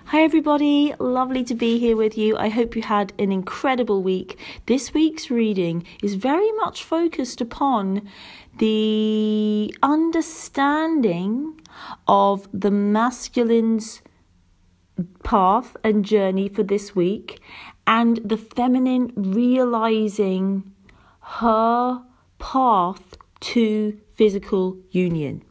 Hi everybody, lovely to be here with you. I hope you had an incredible week. This week's reading is very much focused upon the understanding of the masculine's path and journey for this week, and the feminine realizing her path to physical union.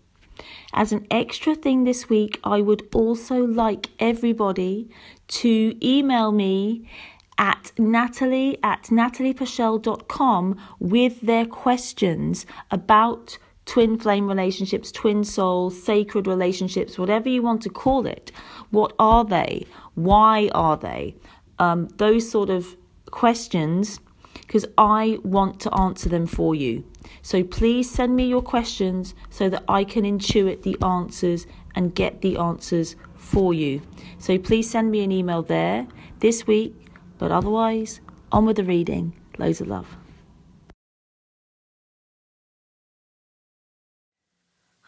As an extra thing this week, I would also like everybody to email me at natalie@nataliepashel.com with their questions about twin flame relationships, twin souls, sacred relationships, whatever you want to call it. What are they? Why are they? Those sort of questions, because I want to answer them for you. So please send me your questions so that I can intuit the answers and get the answers for you. So please send me an email there this week, but otherwise, on with the reading. Loads of love.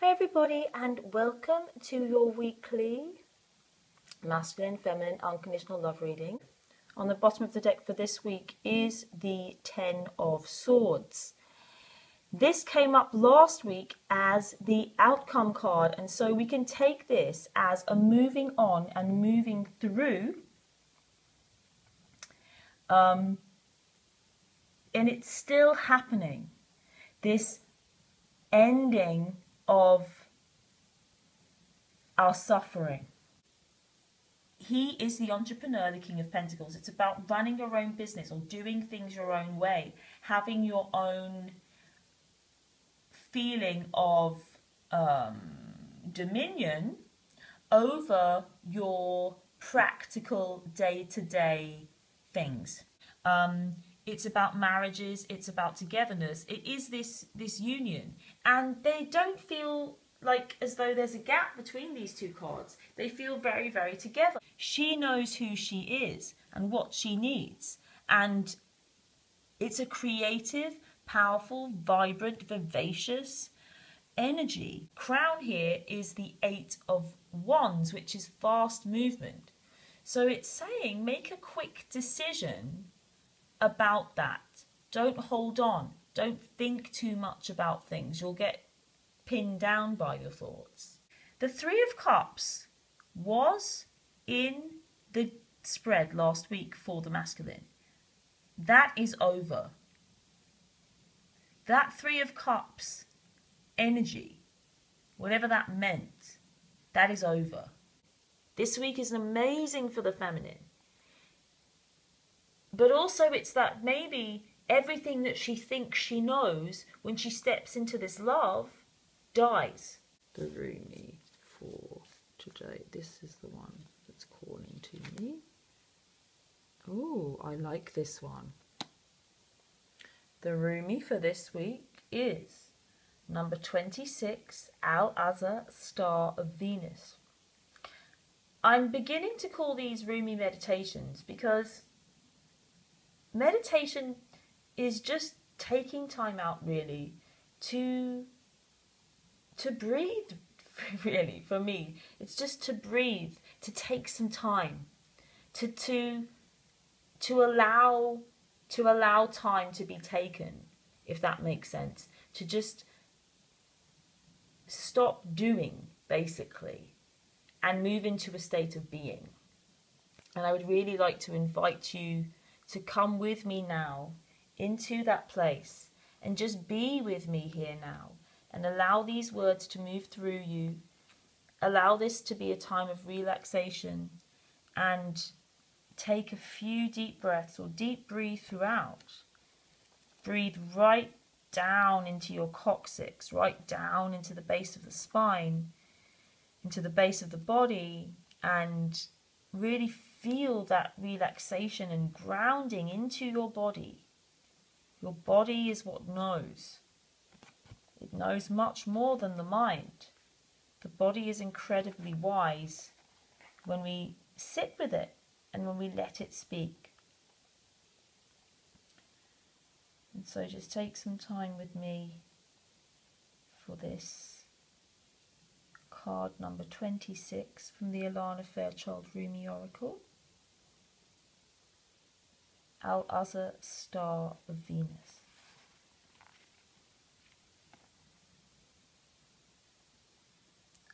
Hi everybody, and welcome to your weekly masculine, feminine, unconditional love reading. On the bottom of the deck for this week is the 10 of Swords. This came up last week as the outcome card, and so we can take this as a moving on and moving through. And it's still happening. This ending of our suffering. He is the entrepreneur, the King of Pentacles. It's about running your own business or doing things your own way, having your own feeling of dominion over your practical day-to-day things. It's about marriages, it's about togetherness. It is this union, and they don't feel like as though there's a gap between these two cards. They feel very, very together. She knows who she is and what she needs, and it's a creative, powerful, vibrant, vivacious energy. Crown here is the 8 of Wands, which is fast movement. So it's saying make a quick decision about that. Don't hold on. Don't think too much about things. You'll get pinned down by your thoughts. The 3 of Cups was in the spread last week for the masculine. That is over. That 3 of Cups energy, whatever that meant, that is over. This week is amazing for the feminine. But also it's that maybe everything that she thinks she knows when she steps into this love dies. The Rumi for today. This is the one that's calling to me. Oh, I like this one. The Rumi for this week is number 26, Al-Azhar, Star of Venus. I'm beginning to call these Rumi meditations because meditation is just taking time out really to breathe, really, for me. It's just to breathe, to take some time, to allow time to be taken, if that makes sense. To just stop doing, basically, and move into a state of being. And I would really like to invite you to come with me now into that place and just be with me here now and allow these words to move through you. Allow this to be a time of relaxation, and take a few deep breaths or deep breathe throughout. Breathe right down into your coccyx, right down into the base of the spine, into the base of the body, and really feel that relaxation and grounding into your body. Your body is what knows. It knows much more than the mind. The body is incredibly wise when we sit with it and when we let it speak. And so just take some time with me for this card number 26 from the Alana Fairchild Rumi Oracle. Our other star of Venus.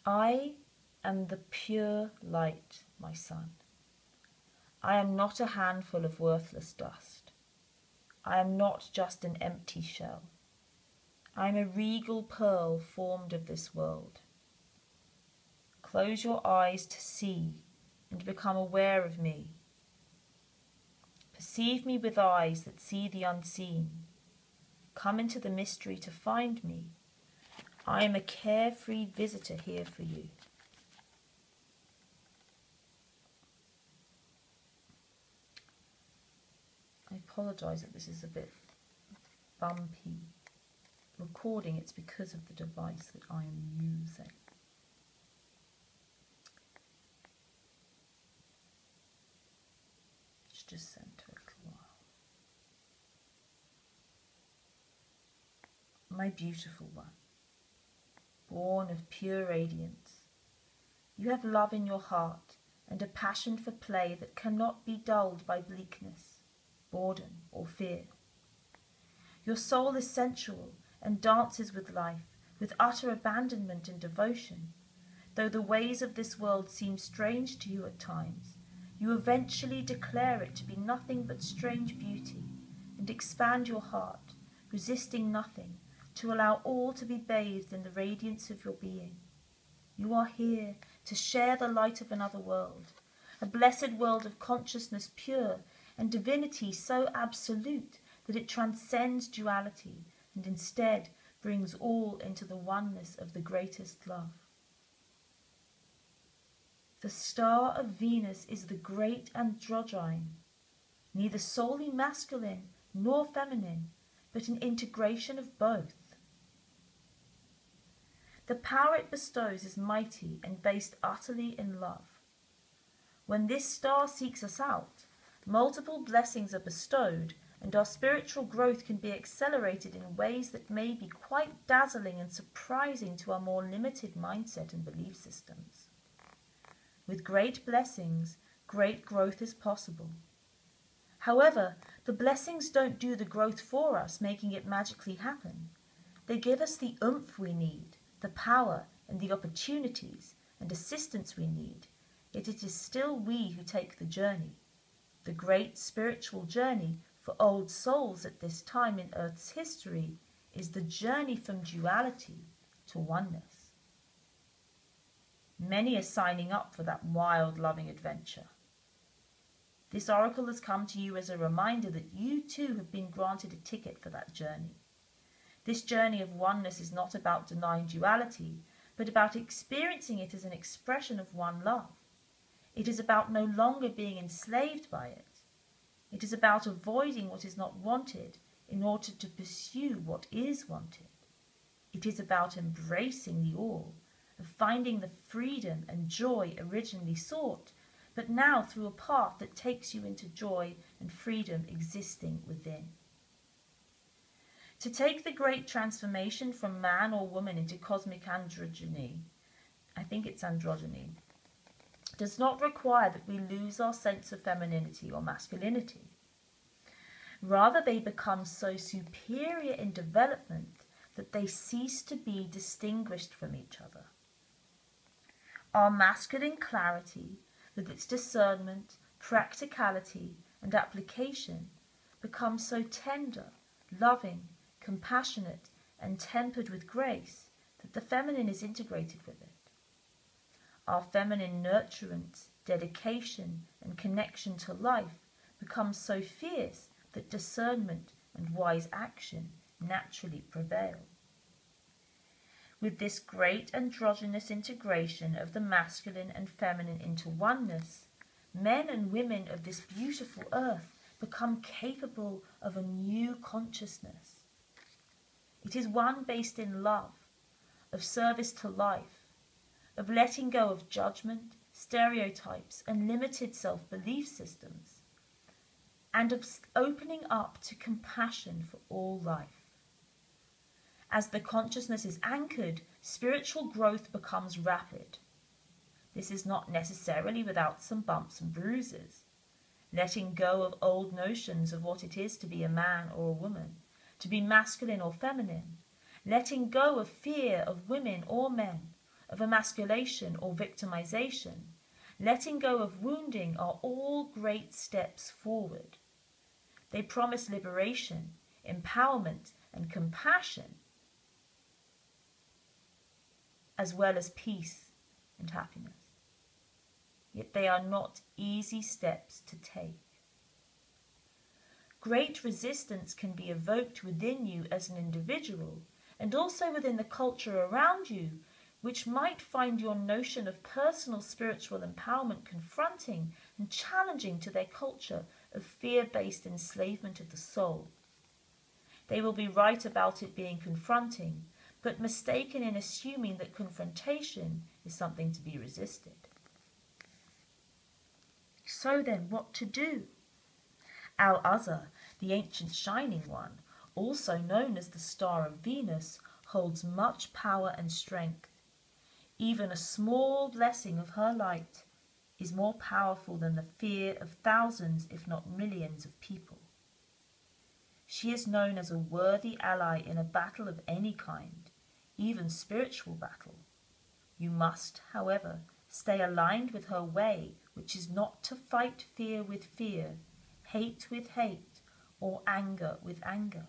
I am the pure light, my son. I am not a handful of worthless dust. I am not just an empty shell. I am a regal pearl formed of this world. Close your eyes to see and become aware of me. Perceive me with eyes that see the unseen. Come into the mystery to find me. I am a carefree visitor here for you. I apologise that this is a bit bumpy recording. It's because of the device that I am using. Let's just centre a little while. My beautiful one, born of pure radiance, you have love in your heart and a passion for play that cannot be dulled by bleakness, boredom, or fear. Your soul is sensual and dances with life, with utter abandonment and devotion. Though the ways of this world seem strange to you at times, you eventually declare it to be nothing but strange beauty, and expand your heart, resisting nothing, to allow all to be bathed in the radiance of your being. You are here to share the light of another world, a blessed world of consciousness pure and divinity so absolute that it transcends duality and instead brings all into the oneness of the greatest love. The star of Venus is the great androgyne, neither solely masculine nor feminine, but an integration of both. The power it bestows is mighty and based utterly in love. When this star seeks us out, multiple blessings are bestowed, and our spiritual growth can be accelerated in ways that may be quite dazzling and surprising to our more limited mindset and belief systems. With great blessings, great growth is possible. However, the blessings don't do the growth for us, making it magically happen. They give us the oomph we need, the power and the opportunities and assistance we need, yet it is still we who take the journey. The great spiritual journey for old souls at this time in Earth's history is the journey from duality to oneness. Many are signing up for that wild, loving adventure. This oracle has come to you as a reminder that you too have been granted a ticket for that journey. This journey of oneness is not about denying duality, but about experiencing it as an expression of one love. It is about no longer being enslaved by it. It is about avoiding what is not wanted in order to pursue what is wanted. It is about embracing the all, of finding the freedom and joy originally sought, but now through a path that takes you into joy and freedom existing within. To take the great transformation from man or woman into cosmic androgyny, I think it's androgyny, does not require that we lose our sense of femininity or masculinity. Rather, they become so superior in development that they cease to be distinguished from each other. Our masculine clarity, with its discernment, practicality, and application, becomes so tender, loving, compassionate, and tempered with grace that the feminine is integrated with it. Our feminine nurturance, dedication, and connection to life becomes so fierce that discernment and wise action naturally prevail. With this great androgynous integration of the masculine and feminine into oneness, men and women of this beautiful earth become capable of a new consciousness. It is one based in love, of service to life, of letting go of judgment, stereotypes, and limited self-belief systems, and of opening up to compassion for all life. As the consciousness is anchored spiritual growth becomes rapid. This is not necessarily without some bumps and bruises. Letting go of old notions of what it is to be a man or a woman, to be masculine or feminine, letting go of fear of women or men, of emasculation or victimization, letting go of wounding are all great steps forward. They promise liberation, empowerment, and compassion, as well as peace and happiness. Yet they are not easy steps to take. Great resistance can be evoked within you as an individual and also within the culture around you, which might find your notion of personal spiritual empowerment confronting and challenging to their culture of fear-based enslavement of the soul. They will be right about it being confronting, but mistaken in assuming that confrontation is something to be resisted. So then, what to do? Al-Azhar, the ancient shining one, also known as the Star of Venus, holds much power and strength. Even a small blessing of her light is more powerful than the fear of thousands, if not millions, of people. She is known as a worthy ally in a battle of any kind, even spiritual battle. You must, however, stay aligned with her way, which is not to fight fear with fear, hate with hate, or anger with anger.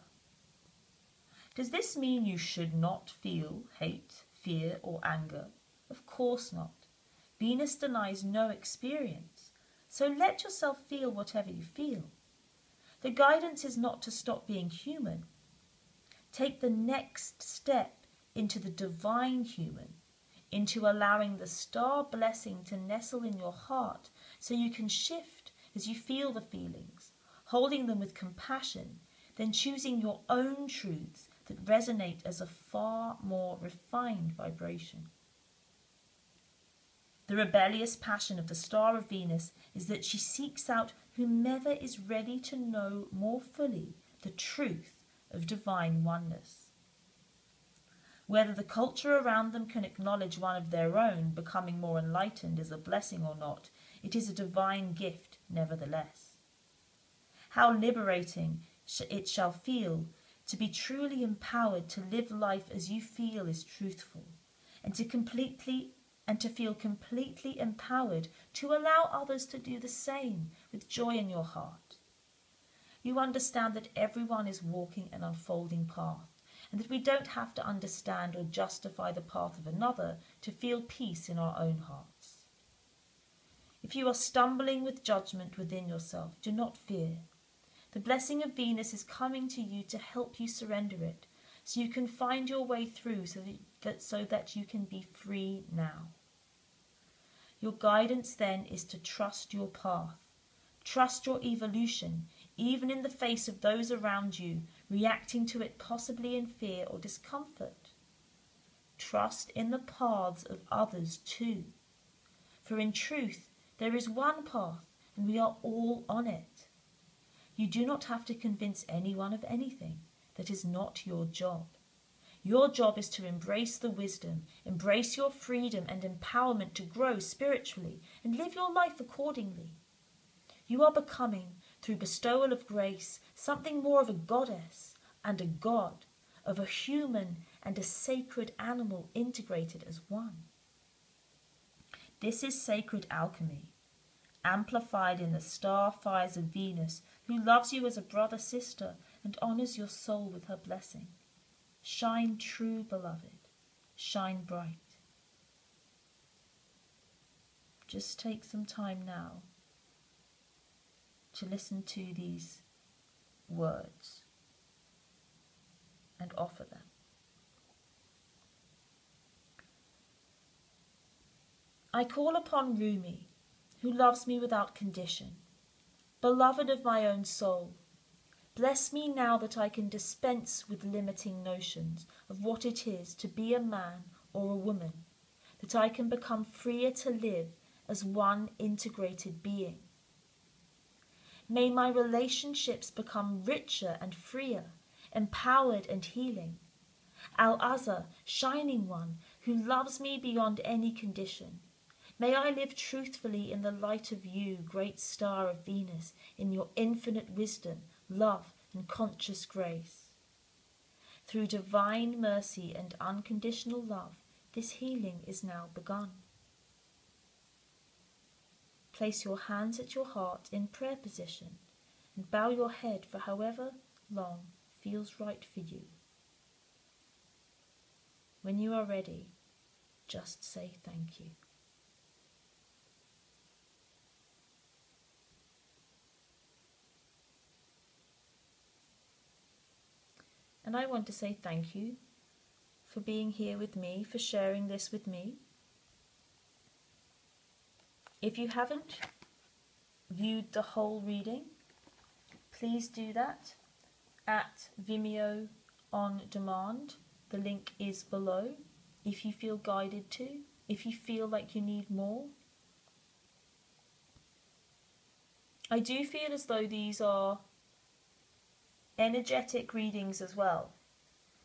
Does this mean you should not feel hate, fear, or anger? Of course not. Venus denies no experience, so let yourself feel whatever you feel. The guidance is not to stop being human. Take the next step into the divine human, into allowing the star blessing to nestle in your heart so you can shift as you feel the feelings, holding them with compassion, then choosing your own truths that resonate as a far more refined vibration. The rebellious passion of the Star of Venus is that she seeks out whomever is ready to know more fully the truth of divine oneness. Whether the culture around them can acknowledge one of their own becoming more enlightened is a blessing or not, it is a divine gift nevertheless. How liberating it shall feel to be truly empowered to live life as you feel is truthful, and to feel completely empowered to allow others to do the same with joy in your heart. You understand that everyone is walking an unfolding path, and that we don't have to understand or justify the path of another to feel peace in our own hearts. If you are stumbling with judgment within yourself, do not fear. The blessing of Venus is coming to you to help you surrender it, so you can find your way through so that you can be free now. Your guidance then is to trust your path, trust your evolution, even in the face of those around you reacting to it possibly in fear or discomfort. Trust in the paths of others too, for in truth there is one path and we are all on it. You do not have to convince anyone of anything. That is not your job. Your job is to embrace the wisdom, embrace your freedom and empowerment to grow spiritually and live your life accordingly. You are becoming, through bestowal of grace, something more of a goddess and a god, of a human and a sacred animal integrated as one. This is sacred alchemy, amplified in the star fires of Venus, who loves you as a brother-sister and honors your soul with her blessing. Shine true, beloved. Shine bright. Just take some time now to listen to these words and offer them. I call upon Rumi, who loves me without condition, beloved of my own soul. Bless me now that I can dispense with limiting notions of what it is to be a man or a woman, that I can become freer to live as one integrated being. May my relationships become richer and freer, empowered and healing. Al-Azhar, Shining One, who loves me beyond any condition. May I live truthfully in the light of you, great star of Venus, in your infinite wisdom, love, and conscious grace. Through divine mercy and unconditional love, this healing is now begun. Place your hands at your heart in prayer position and bow your head for however long feels right for you. When you are ready, just say thank you. And I want to say thank you for being here with me, for sharing this with me. If you haven't viewed the whole reading, please do that at Vimeo on demand. The link is below. If you feel guided to, if you feel like you need more. I do feel as though these are energetic readings as well.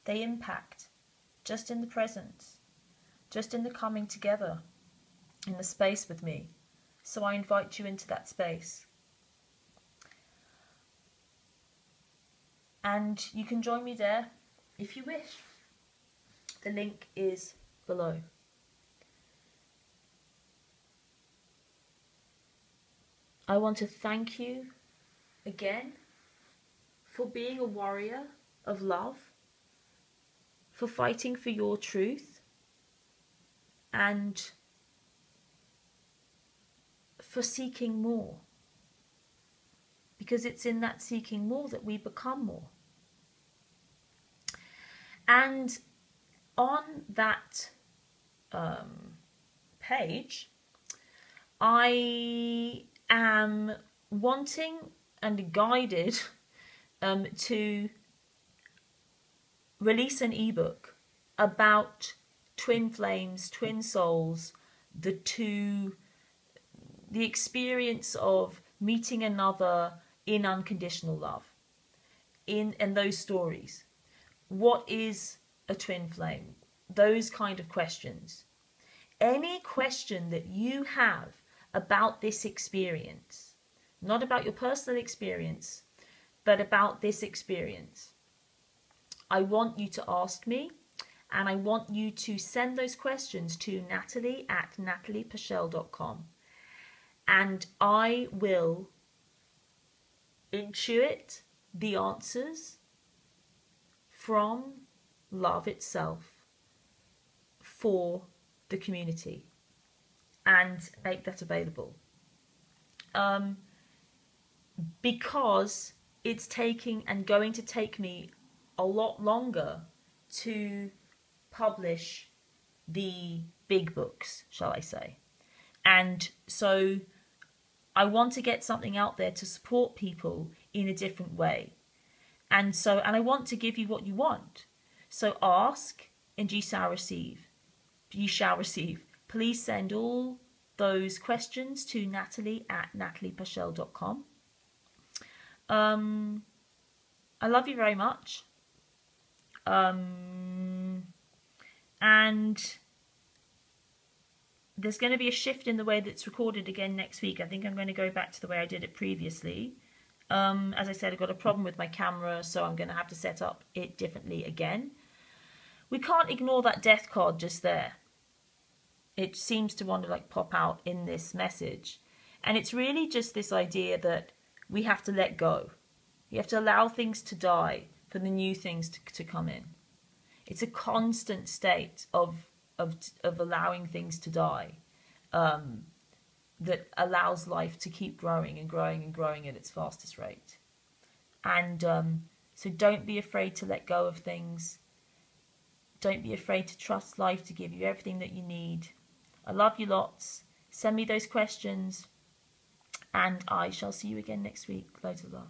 They impact just in the presence, just in the coming together in the space with me. So I invite you into that space. And you can join me there if you wish. The link is below. I want to thank you again for being a warrior of love, for fighting for your truth, and for seeking more. Because it's in that seeking more that we become more. And on that page, I am wanting and guided to release an ebook about twin flames, twin souls, the experience of meeting another in unconditional love, and those stories. What is a twin flame? Those kind of questions. Any question that you have about this experience, not about your personal experience, but about this experience, I want you to ask me, and I want you to send those questions to natalie@nataliepashel.com, and I will intuit the answers from love itself for the community and make that available. Because it's taking and going to take me a lot longer to publish the big books, shall I say. And so I want to get something out there to support people in a different way. And I want to give you what you want. So ask and ye shall receive. Ye shall receive. Please send all those questions to natalie@nataliepashel.com. I love you very much. And there's going to be a shift in the way that's recorded again next week. I think I'm going to go back to the way I did it previously. As I said, I've got a problem with my camera, so I'm going to have to set up it differently again. We can't ignore that death card just there. It seems to want to like pop out in this message. And it's really just this idea that we have to let go. You have to allow things to die for the new things to come in. It's a constant state of allowing things to die, that allows life to keep growing and growing and growing at its fastest rate. And so don't be afraid to let go of things. Don't be afraid to trust life to give you everything that you need. I love you lots. Send me those questions, and I shall see you again next week. Loads of love.